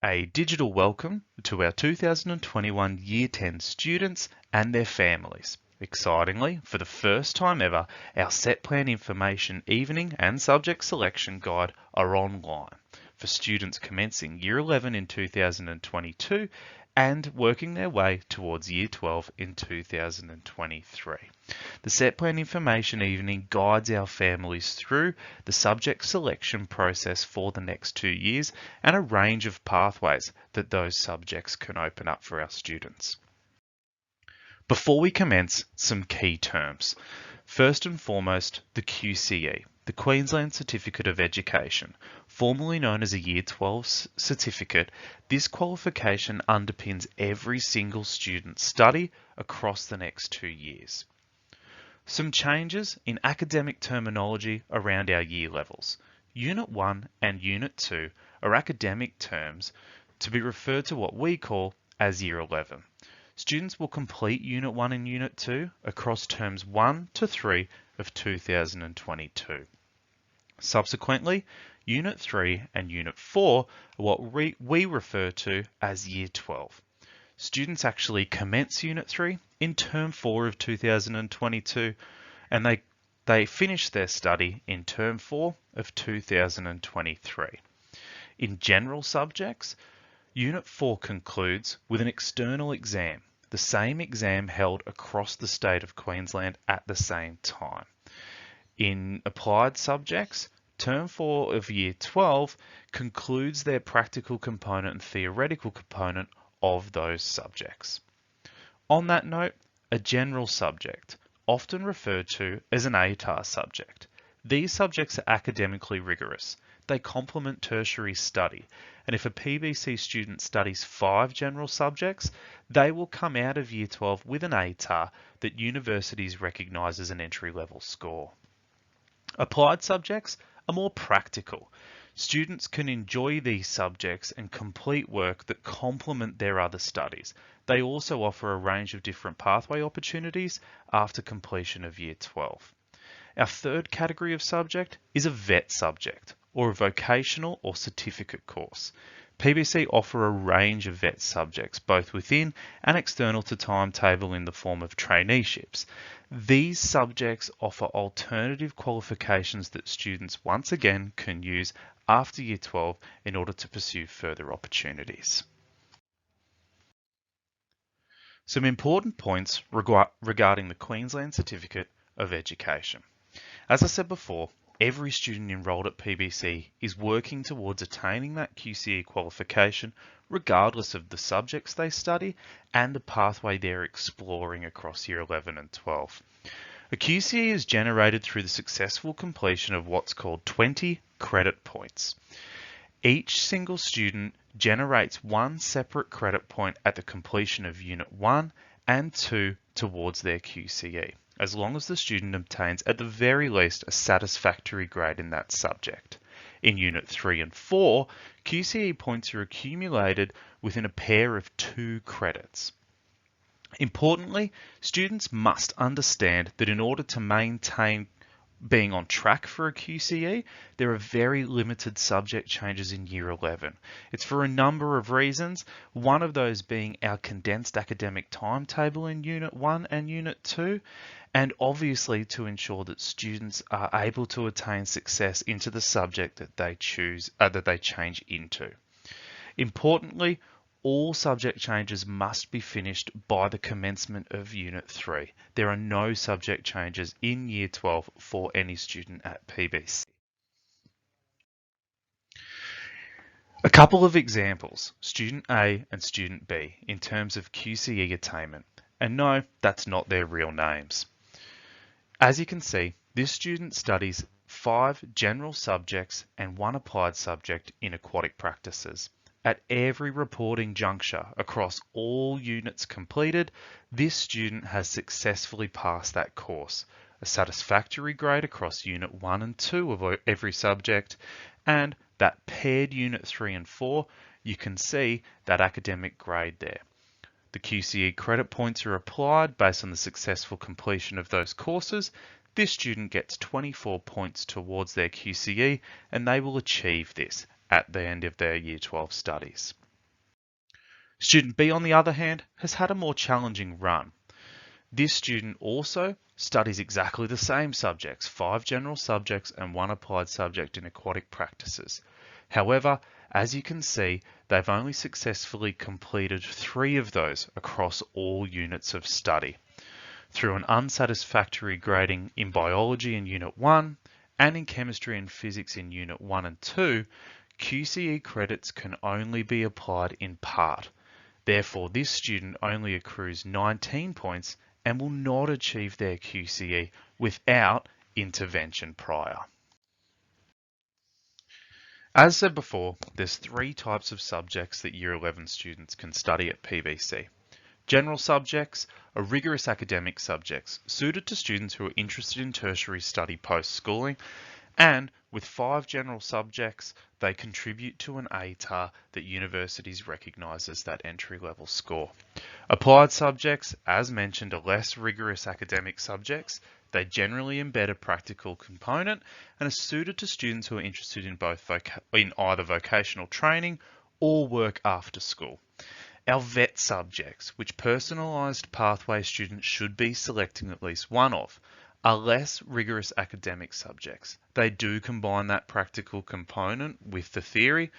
A digital welcome to our 2021 Year 10 students and their families. Excitingly, for the first time ever, our set plan information evening and subject selection guide are online for students commencing Year 11 in 2022 and working their way towards Year 12 in 2023. The set plan information evening guides our families through the subject selection process for the next 2 years and a range of pathways that those subjects can open up for our students. Before we commence, some key terms. First and foremost, the QCE, the Queensland Certificate of Education, formerly known as a Year 12 certificate. This qualification underpins every single student's study across the next 2 years. Some changes in academic terminology around our year levels. Unit 1 and Unit 2 are academic terms to be referred to what we call as Year 11. Students will complete Unit 1 and Unit 2 across terms 1 to 3 of 2022. Subsequently, Unit 3 and Unit 4 are what we refer to as Year 12. Students actually commence Unit 3 in Term 4 of 2022 and they finish their study in Term 4 of 2023. In general subjects, Unit 4 concludes with an external exam, the same exam held across the state of Queensland at the same time. In applied subjects, Term 4 of Year 12 concludes their practical component and theoretical component of those subjects. On that note, a general subject, often referred to as an ATAR subject. These subjects are academically rigorous. They complement tertiary study, and if a PBC student studies 5 general subjects, they will come out of Year 12 with an ATAR that universities recognise as an entry-level score. Applied subjects are more practical. Students can enjoy these subjects and complete work that complement their other studies. They also offer a range of different pathway opportunities after completion of Year 12. Our third category of subject is a VET subject, or a vocational or certificate course. PBC offer a range of VET subjects, both within and external to timetable in the form of traineeships. These subjects offer alternative qualifications that students once again can use after Year 12 in order to pursue further opportunities. Some important points regarding the Queensland Certificate of Education. As I said before, every student enrolled at PBC is working towards attaining that QCE qualification regardless of the subjects they study and the pathway they're exploring across Year 11 and 12. A QCE is generated through the successful completion of what's called 20 credit points. Each single student generates one separate credit point at the completion of Unit 1 and 2 towards their QCE, as long as the student obtains at the very least a satisfactory grade in that subject. In Unit 3 and 4, QCE points are accumulated within a pair of 2 credits. Importantly, students must understand that in order to maintain being on track for a QCE, there are very limited subject changes in Year 11. It's for a number of reasons, one of those being our condensed academic timetable in Unit 1 and Unit 2, and obviously to ensure that students are able to attain success into the subject that they change into. Importantly, all subject changes must be finished by the commencement of Unit 3. There are no subject changes in Year 12 for any student at PBC. A couple of examples, Student A and Student B, in terms of QCE attainment. And no, that's not their real names. As you can see, this student studies 5 general subjects and 1 applied subject in aquatic practices. At every reporting juncture across all units completed, this student has successfully passed that course, a satisfactory grade across Unit 1 and 2 of every subject, and that paired Unit 3 and 4, you can see that academic grade there. The QCE credit points are applied based on the successful completion of those courses. This student gets 24 points towards their QCE and they will achieve this at the end of their Year 12 studies. Student B, on the other hand, has had a more challenging run. This student also studies exactly the same subjects, 5 general subjects and 1 applied subject in aquatic practices. However, as you can see, they've only successfully completed 3 of those across all units of study. Through an unsatisfactory grading in biology in Unit 1 and in chemistry and physics in Unit 1 and 2, QCE credits can only be applied in part. Therefore, this student only accrues 19 points and will not achieve their QCE without intervention prior. As said before, there's 3 types of subjects that Year 11 students can study at PBC. General subjects are rigorous academic subjects suited to students who are interested in tertiary study post-schooling, and with 5 general subjects, they contribute to an ATAR that universities recognise as that entry-level score. Applied subjects, as mentioned, are less rigorous academic subjects. They generally embed a practical component and are suited to students who are interested in either vocational training or work after school. Our VET subjects, which personalised pathway students should be selecting at least one of, are less rigorous academic subjects. They do combine that practical component with the theory,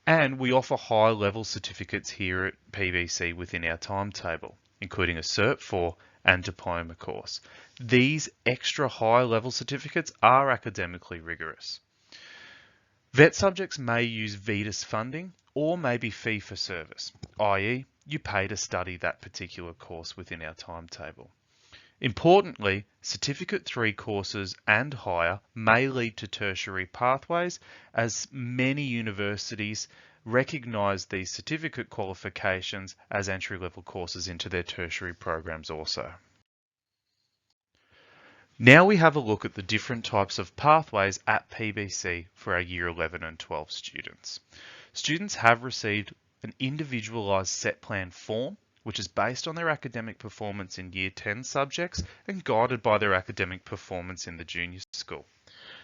and we offer high-level certificates here at PBC within our timetable, including a Cert 4 and diploma course. These extra high-level certificates are academically rigorous. VET subjects may use VETAS funding or may be fee for service, i.e. you pay to study that particular course within our timetable. Importantly, Certificate 3 courses and higher may lead to tertiary pathways, as many universities recognise these certificate qualifications as entry-level courses into their tertiary programs also. Now we have a look at the different types of pathways at PBC for our Year 11 and 12 students. Students have received an individualised set plan form, which is based on their academic performance in Year 10 subjects and guided by their academic performance in the junior school.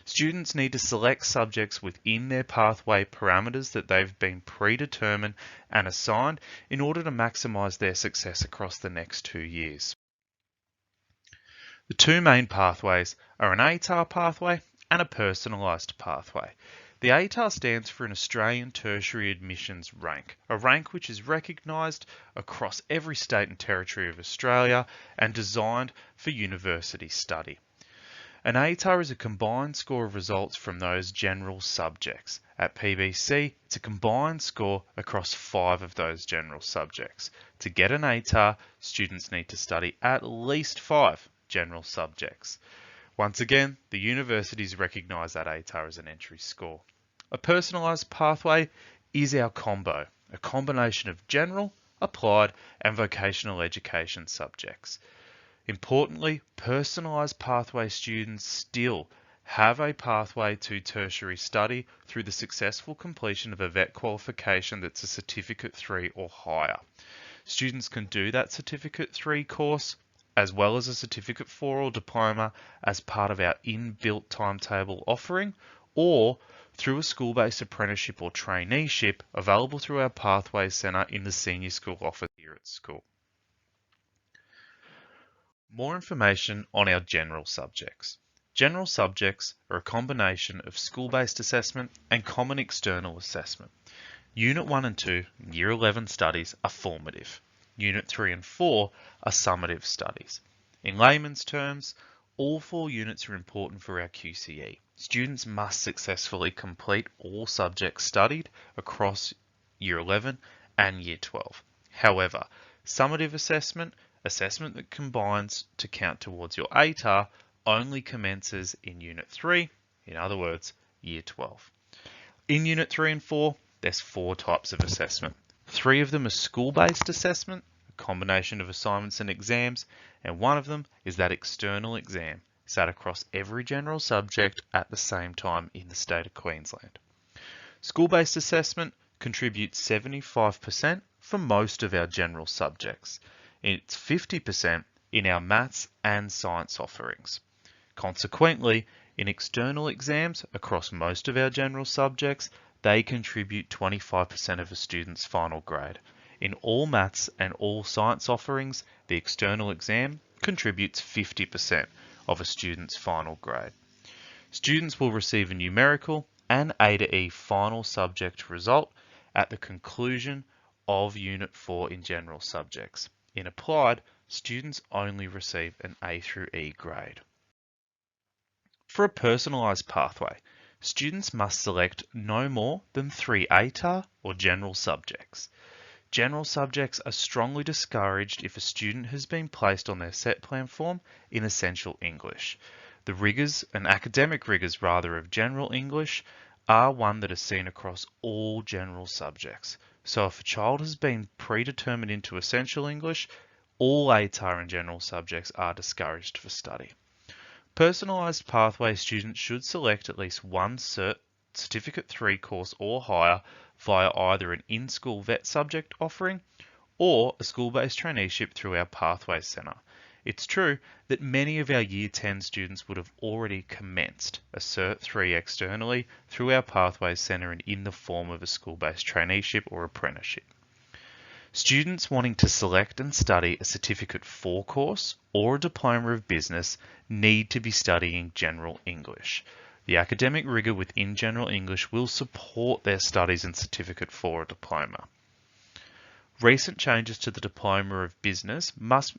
Students need to select subjects within their pathway parameters that they've been predetermined and assigned in order to maximise their success across the next 2 years. The 2 main pathways are an ATAR pathway and a personalised pathway. The ATAR stands for an Australian Tertiary Admissions Rank, a rank which is recognised across every state and territory of Australia and designed for university study. An ATAR is a combined score of results from those general subjects. At PBC, it's a combined score across 5 of those general subjects. To get an ATAR, students need to study at least 5 general subjects. Once again, the universities recognise that ATAR as an entry score. A personalised pathway is our combo, a combination of general, applied and vocational education subjects. Importantly, personalised pathway students still have a pathway to tertiary study through the successful completion of a VET qualification that's a Certificate 3 or higher. Students can do that Certificate 3 course as well as a Certificate 4 or diploma as part of our inbuilt timetable offering, or through a school-based apprenticeship or traineeship available through our Pathways Centre in the senior school office here at school. More information on our general subjects. General subjects are a combination of school-based assessment and common external assessment. Unit 1 and 2 in Year 11 studies are formative. Unit 3 and 4 are summative studies. In layman's terms, all 4 units are important for our QCE. Students must successfully complete all subjects studied across Year 11 and Year 12. However, summative assessment that combines to count towards your ATAR, only commences in Unit 3, in other words, Year 12. In Unit 3 and 4, there's 4 types of assessment. 3 of them are school-based assessment, a combination of assignments and exams, and 1 of them is that external exam, sat across every general subject at the same time in the state of Queensland. School-based assessment contributes 75% for most of our general subjects. It's 50% in our maths and science offerings. Consequently, in external exams across most of our general subjects, they contribute 25% of a student's final grade. In all maths and all science offerings, the external exam contributes 50% of a student's final grade. Students will receive a numerical and A to E final subject result at the conclusion of Unit 4 in general subjects. In applied, students only receive an A through E grade. For a personalised pathway, students must select no more than 3 ATAR or general subjects. General subjects are strongly discouraged if a student has been placed on their set plan form in Essential English. The rigors, and academic rigors rather, of General English are one that is seen across all general subjects. So if a child has been predetermined into Essential English, all ATAR and general subjects are discouraged for study. Personalised pathway students should select at least one Certificate 3 course or higher via either an in-school vet subject offering or a school-based traineeship through our Pathways Centre. It's true that many of our Year 10 students would have already commenced a Cert 3 externally through our Pathways Centre and in the form of a school-based traineeship or apprenticeship. Students wanting to select and study a Certificate 4 course or a Diploma of Business need to be studying General English. The academic rigour within General English will support their studies in Certificate 4 or Diploma. Recent changes to the Diploma of Business must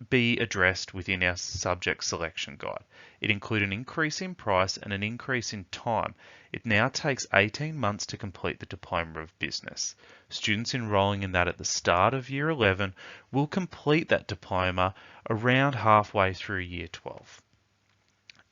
be addressed within our subject selection guide. It includes an increase in price and an increase in time. It now takes 18 months to complete the Diploma of Business. Students enrolling in that at the start of Year 11 will complete that diploma around halfway through Year 12.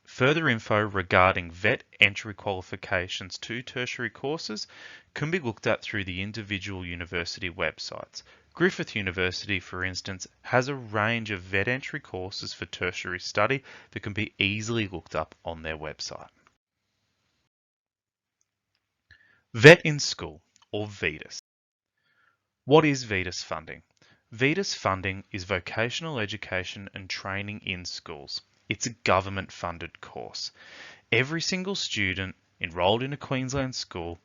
Further info regarding VET entry qualifications to tertiary courses can be looked at through the individual university websites. Griffith University, for instance, has a range of VET entry courses for tertiary study that can be easily looked up on their website. VET in School, or VETUS. What is VETUS funding? VETUS funding is vocational education and training in schools. It's a government-funded course. Every single student enrolled in a Queensland school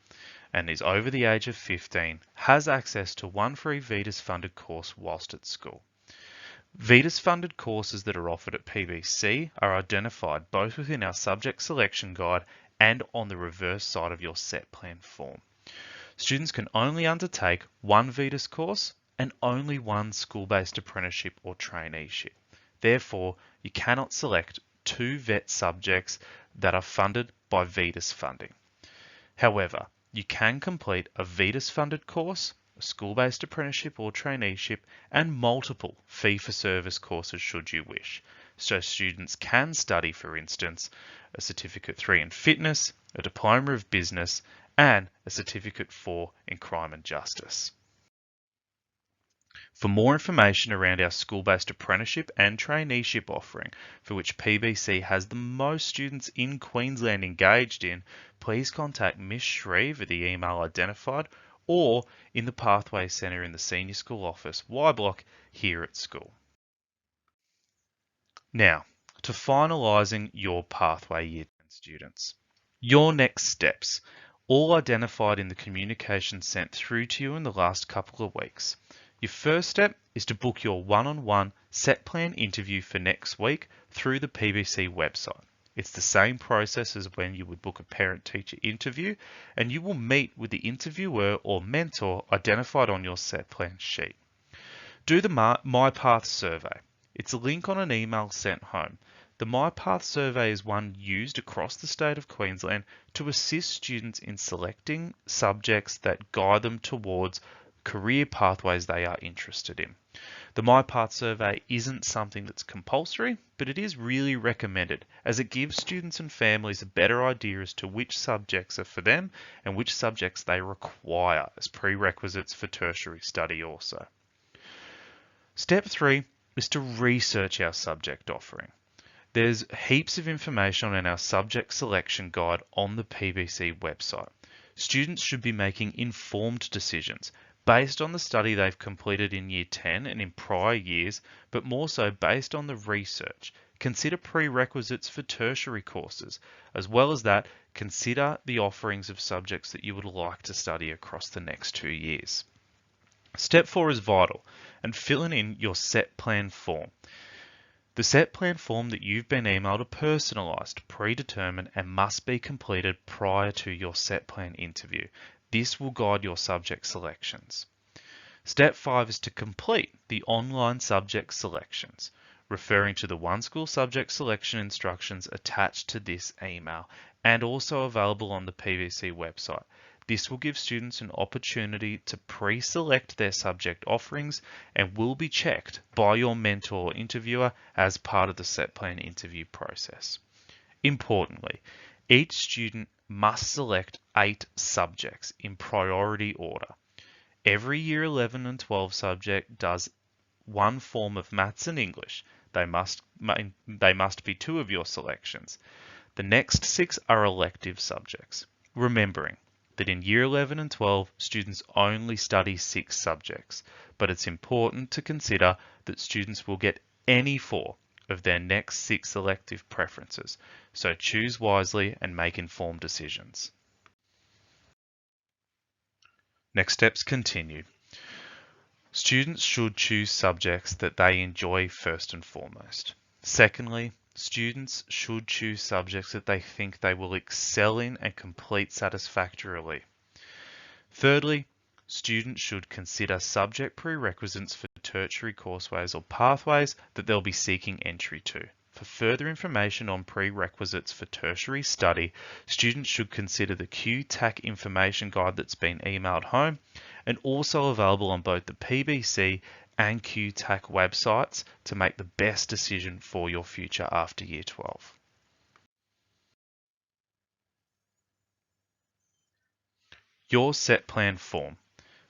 and is over the age of 15 has access to one free VETUS-funded course whilst at school. VETUS-funded courses that are offered at PBC are identified both within our subject selection guide and on the reverse side of your set plan form. Students can only undertake one VETUS course and only one school-based apprenticeship or traineeship. Therefore, you cannot select 2 VET subjects that are funded by VETUS funding. However, you can complete a VETUS-funded course, a school-based apprenticeship or traineeship, and multiple fee-for-service courses should you wish. So students can study, for instance, a Certificate 3 in Fitness, a Diploma of Business, and a Certificate 4 in Crime and Justice. For more information around our school-based apprenticeship and traineeship offering, for which PBC has the most students in Queensland engaged in, please contact Ms. Shreve at the email identified or in the Pathways Centre in the Senior School Office, Y Block, here at school. Now, to finalising your Pathway Year 10 students. Your next steps, all identified in the communication sent through to you in the last couple of weeks. Your first step is to book your one-on-one set plan interview for next week through the PBC website. It's the same process as when you would book a parent-teacher interview, and you will meet with the interviewer or mentor identified on your set plan sheet. Do the MyPath survey. It's a link on an email sent home. The MyPath survey is one used across the state of Queensland to assist students in selecting subjects that guide them towards career pathways they are interested in. The MyPath survey isn't something that's compulsory, but it is really recommended as it gives students and families a better idea as to which subjects are for them and which subjects they require as prerequisites for tertiary study also. Step 3 is to research our subject offering. There's heaps of information on our subject selection guide on the PBC website. Students should be making informed decisions based on the study they've completed in Year 10 and in prior years, but more so based on the research. Consider prerequisites for tertiary courses. As well as that, consider the offerings of subjects that you would like to study across the next 2 years. Step 4 is vital, and filling in your set plan form. The set plan form that you've been emailed are personalised, predetermined, and must be completed prior to your set plan interview. This will guide your subject selections. Step 5 is to complete the online subject selections, referring to the One School subject selection instructions attached to this email and also available on the PVC website. This will give students an opportunity to pre-select their subject offerings and will be checked by your mentor or interviewer as part of the set plan interview process. Importantly, each student must select 8 subjects in priority order. Every year 11 and 12 subject does one form of maths and English. They must be 2 of your selections. The next 6 are elective subjects. Remembering that in year 11 and 12, students only study 6 subjects, but it's important to consider that students will get any 4 of their next 6 elective preferences, so choose wisely and make informed decisions. Next steps continue. Students should choose subjects that they enjoy first and foremost. Secondly, students should choose subjects that they think they will excel in and complete satisfactorily. Thirdly, students should consider subject prerequisites for tertiary courseways or pathways that they'll be seeking entry to. For further information on prerequisites for tertiary study, students should consider the QTAC information guide that's been emailed home and also available on both the PBC and QTAC websites to make the best decision for your future after Year 12. Your set plan form,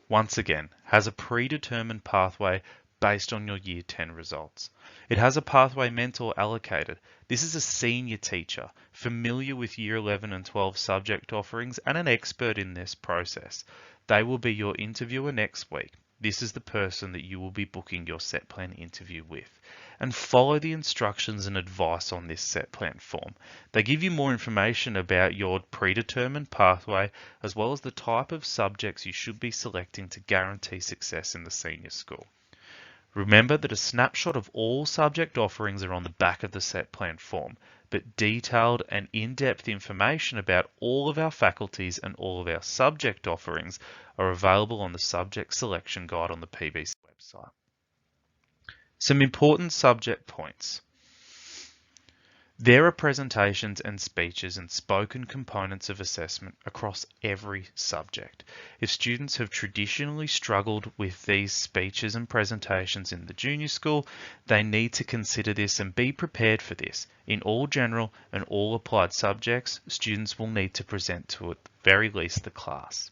once again, has a predetermined pathway based on your Year 10 results. It has a pathway mentor allocated. This is a senior teacher, familiar with Year 11 and 12 subject offerings and an expert in this process. They will be your interviewer next week. This is the person that you will be booking your set plan interview with. And follow the instructions and advice on this set plan form. They give you more information about your predetermined pathway as well as the type of subjects you should be selecting to guarantee success in the senior school. Remember that a snapshot of all subject offerings are on the back of the set plan form, but detailed and in-depth information about all of our faculties and all of our subject offerings are available on the subject selection guide on the PBC website. Some important subject points. There are presentations and speeches and spoken components of assessment across every subject. If students have traditionally struggled with these speeches and presentations in the junior school, they need to consider this and be prepared for this. In all general and all applied subjects, students will need to present to at the very least the class.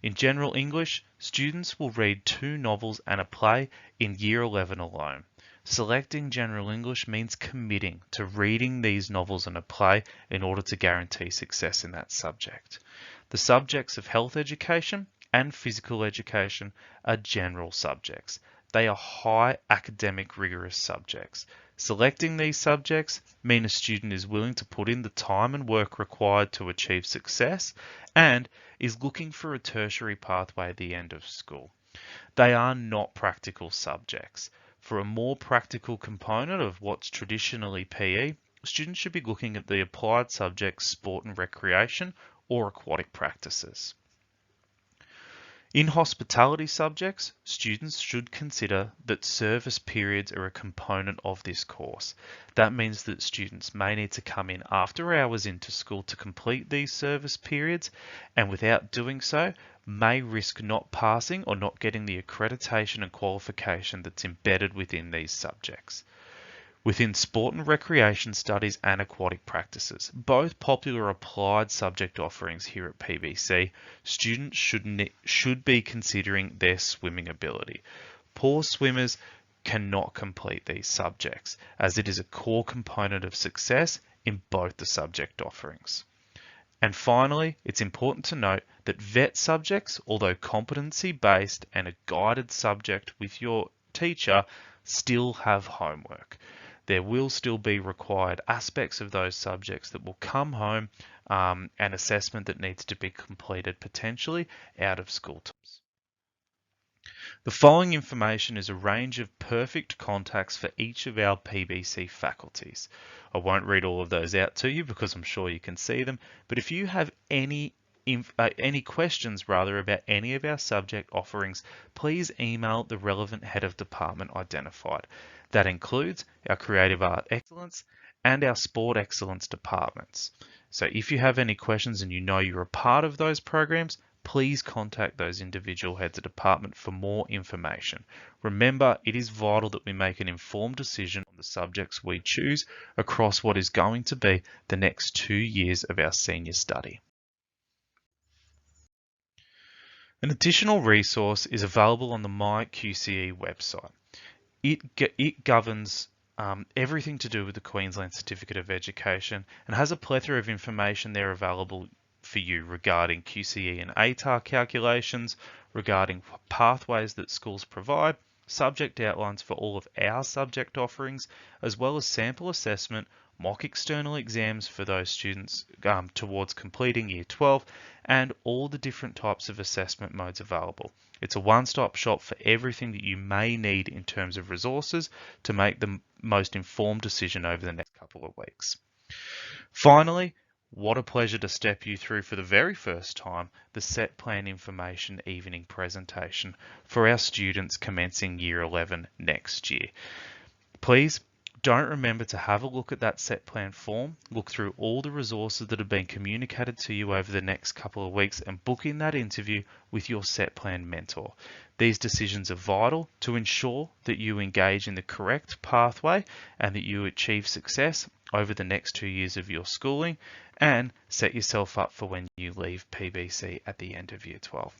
In general English, students will read 2 novels and a play in Year 11 alone. Selecting general English means committing to reading these novels and a play in order to guarantee success in that subject. The subjects of health education and physical education are general subjects. They are high academic rigorous subjects. Selecting these subjects mean a student is willing to put in the time and work required to achieve success and is looking for a tertiary pathway at the end of school. They are not practical subjects. For a more practical component of what's traditionally PE, students should be looking at the applied subjects sport and recreation or aquatic practices. In hospitality subjects, students should consider that service periods are a component of this course. That means that students may need to come in after hours into school to complete these service periods, and without doing so, may risk not passing or not getting the accreditation and qualification that's embedded within these subjects. Within sport and recreation studies and aquatic practices, both popular applied subject offerings here at PBC, students should be considering their swimming ability. Poor swimmers cannot complete these subjects, as it is a core component of success in both the subject offerings. And finally, it's important to note that VET subjects, although competency-based and a guided subject with your teacher, still have homework. There will still be required aspects of those subjects that will come home and assessment that needs to be completed potentially out of school terms. The following information is a range of perfect contacts for each of our PBC faculties. I won't read all of those out to you because I'm sure you can see them, but if you have any questions about any of our subject offerings, please email the relevant head of department identified. That includes our Creative Art Excellence and our Sport Excellence departments. So if you have any questions and you know you're a part of those programs, please contact those individual heads of department for more information. Remember, it is vital that we make an informed decision on the subjects we choose across what is going to be the next 2 years of our senior study. An additional resource is available on the My QCE website. It governs everything to do with the Queensland Certificate of Education and has a plethora of information there available for you regarding QCE and ATAR calculations, regarding pathways that schools provide, subject outlines for all of our subject offerings, as well as sample assessment, mock external exams for those students towards completing Year 12, and all the different types of assessment modes available. It's a one-stop shop for everything that you may need in terms of resources to make the most informed decision over the next couple of weeks. Finally, what a pleasure to step you through for the very first time the Set Plan Information Evening presentation for our students commencing Year 11 next year. Please don't remember to have a look at that set plan form, look through all the resources that have been communicated to you over the next couple of weeks and book in that interview with your set plan mentor. These decisions are vital to ensure that you engage in the correct pathway and that you achieve success over the next 2 years of your schooling and set yourself up for when you leave PBC at the end of Year 12.